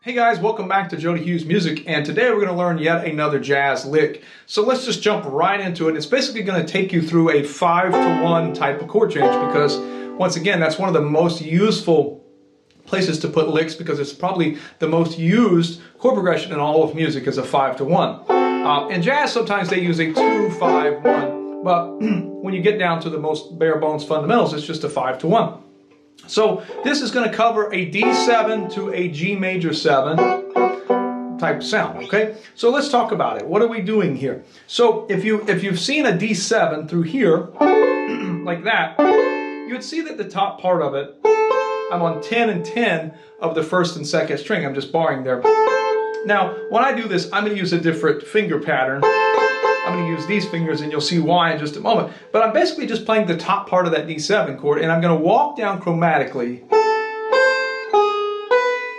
Hey guys, welcome back to Jody Hughes Music, and today we're going to learn yet another jazz lick. So let's just jump right into it. It's basically going to take you through a 5-to-1 type of chord change because, once again, that's one of the most useful places to put licks because it's probably the most used chord progression in all of music is a 5-to-1. In jazz, sometimes they use a 2-5-1, but when you get down to the most bare bones fundamentals, it's just a 5-to-1. So this is going to cover a D7 to a G major 7 type sound, okay? So let's talk about it. What are we doing here? So if you've seen a D7 through here, like that, you would see that the top part of it, I'm on 10 and 10 of the first and second string. I'm just barring there. Now, when I do this, I'm going to use a different finger pattern. I'm going to use these fingers, and you'll see why in just a moment. But I'm basically just playing the top part of that D7 chord, and I'm going to walk down chromatically.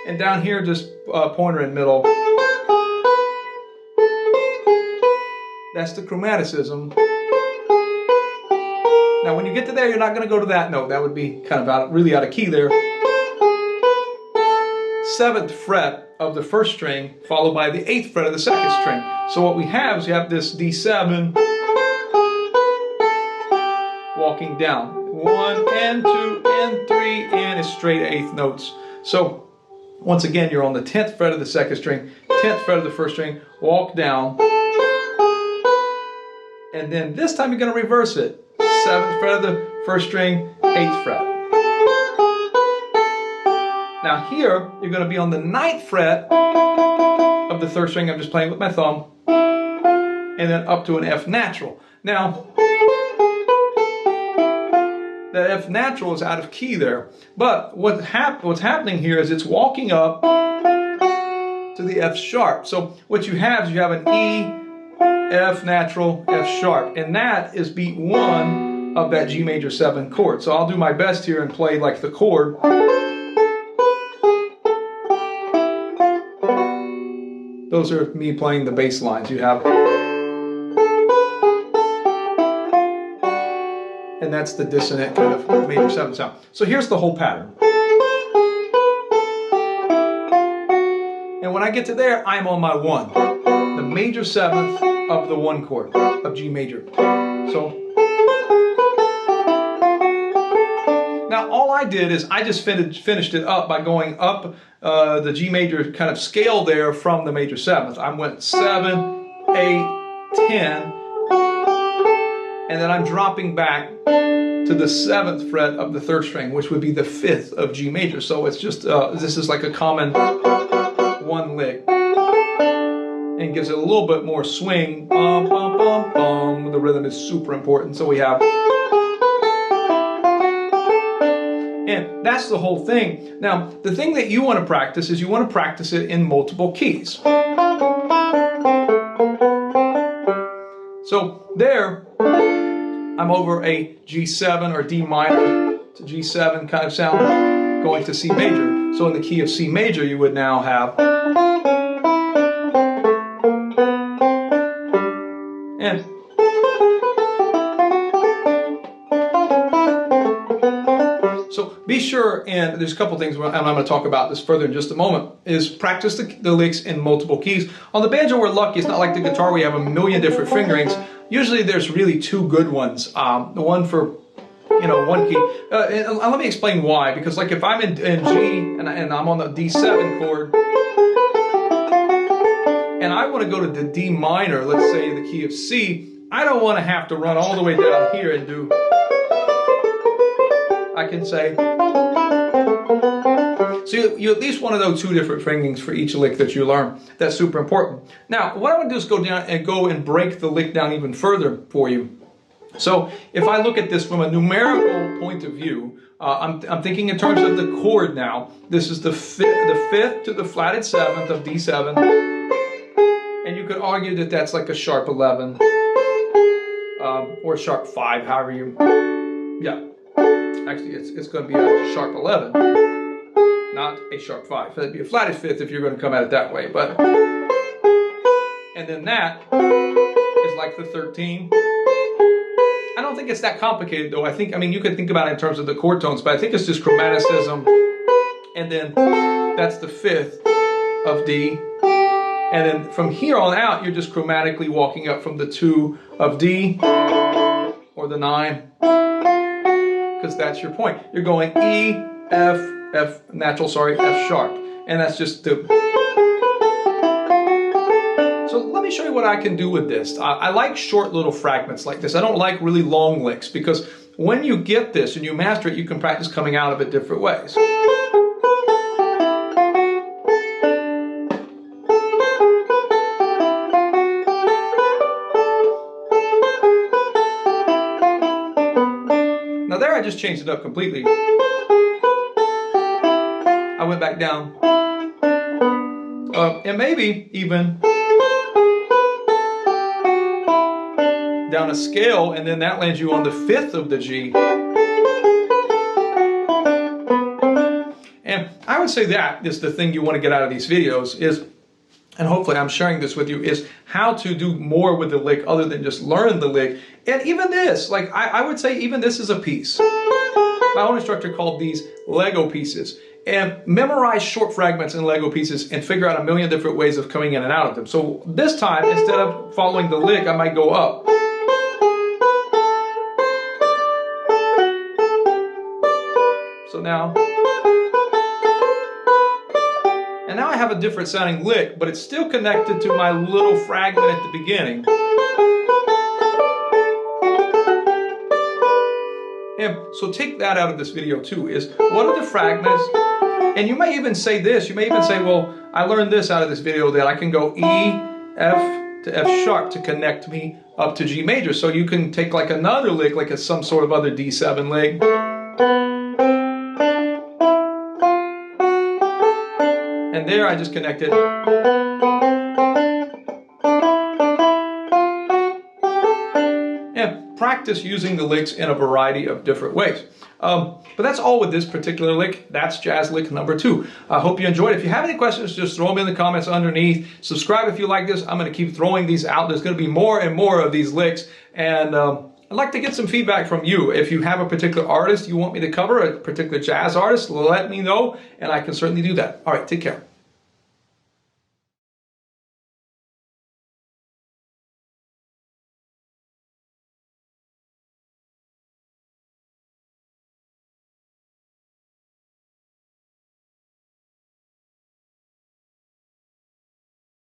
And down here, just pointer and middle. That's the chromaticism. Now, when you get to there, you're not going to go to that note. That would be kind of really out of key there. 7th fret of the first string, followed by the 8th fret of the second string. So what we have is you have this D7 walking down. 1 and 2 and 3 and it's straight 8th notes. So once again, you're on the 10th fret of the second string, 10th fret of the first string, walk down. And then this time you're going to reverse it. 7th fret of the first string, 8th fret. Now here, you're going to be on the 9th fret of the third string. I'm just playing with my thumb. And then up to an F natural. Now, that F natural is out of key there. But what's happening here is it's walking up to the F sharp. So what you have is you have an E, F natural, F sharp. And that is beat 1 of that G major 7 chord. So I'll do my best here and play like the chord. Those are me playing the bass lines. You have, and that's the dissonant kind of major 7 sound. So here's the whole pattern. And when I get to there, I'm on my 1, the major 7th of the 1 chord of G major. So now all I did is I just finished it up by going up the G major kind of scale there from the major 7th. I went 7, 8, 10, and then I'm dropping back to the 7th fret of the third string, which would be the 5th of G major. So it's just, this is like a common 1 lick. And gives it a little bit more swing. Bum, bum, bum, bum. The rhythm is super important. So we have... And that's the whole thing. Now, the thing that you want to practice is you want to practice it in multiple keys. So there, I'm over a G7 or D minor to G7 kind of sound going to C major. So in the key of C major, you would now have... And... So be sure, and there's a couple things, and I'm going to talk about this further in just a moment, is practice the licks in multiple keys. On the banjo, we're lucky. It's not like the guitar where you have a million different fingerings. Usually there's really 2 good ones. The one for, 1 key. And let me explain why. Because like if I'm in G and I'm on the D7 chord, and I want to go to the D minor, let's say the key of C, I don't want to have to run all the way down here and do... I can say. So you at least want to know 2 different fingerings for each lick that you learn. That's super important. Now, what I want to do is go and break the lick down even further for you. So if I look at this from a numerical point of view, I'm thinking in terms of the chord now. This is the 5th to the flatted 7th of D7. And you could argue that that's like a sharp 11 or sharp 5, however you... Yeah. Actually, it's going to be a sharp 11, not a sharp 5. That'd be a flatted 5th if you're going to come at it that way. But and then that is like the 13. I don't think it's that complicated though. I mean, you could think about it in terms of the chord tones, but I think it's just chromaticism, and then that's the 5th, of D. And then from here on out, you're just chromatically walking up from the 2 of D or the 9, because that's your point. You're going E, F natural, F sharp. And that's just the... So let me show you what I can do with this. I like short little fragments like this. I don't like really long licks, because when you get this and you master it, you can practice coming out of it different ways. Now there I just changed it up completely. I went back down. And maybe even down a scale, and then that lands you on the 5th of the G. And I would say that is the thing you want to get out of these videos is, and hopefully I'm sharing this with you, is how to do more with the lick other than just learn the lick. And even this, like I would say even this is a piece. My own instructor called these Lego pieces. And memorize short fragments in Lego pieces and figure out a million different ways of coming in and out of them. So this time, instead of following the lick, I might go up. So now, and now I have a different sounding lick, but it's still connected to my little fragment at the beginning. And so take that out of this video too, is what are the fragments? And you may even say this, you may even say, well, I learned this out of this video that I can go E, F to F sharp to connect me up to G major. So you can take like another lick, like some sort of other D7 lick. And there I just connected. And practice using the licks in a variety of different ways. But that's all with this particular lick. That's jazz lick number 2. I hope you enjoyed it. If you have any questions, just throw them in the comments underneath. Subscribe if you like this. I'm going to keep throwing these out. There's going to be more and more of these licks. And I'd like to get some feedback from you. If you have a particular artist you want me to cover, a particular jazz artist, let me know, and I can certainly do that. All right, take care.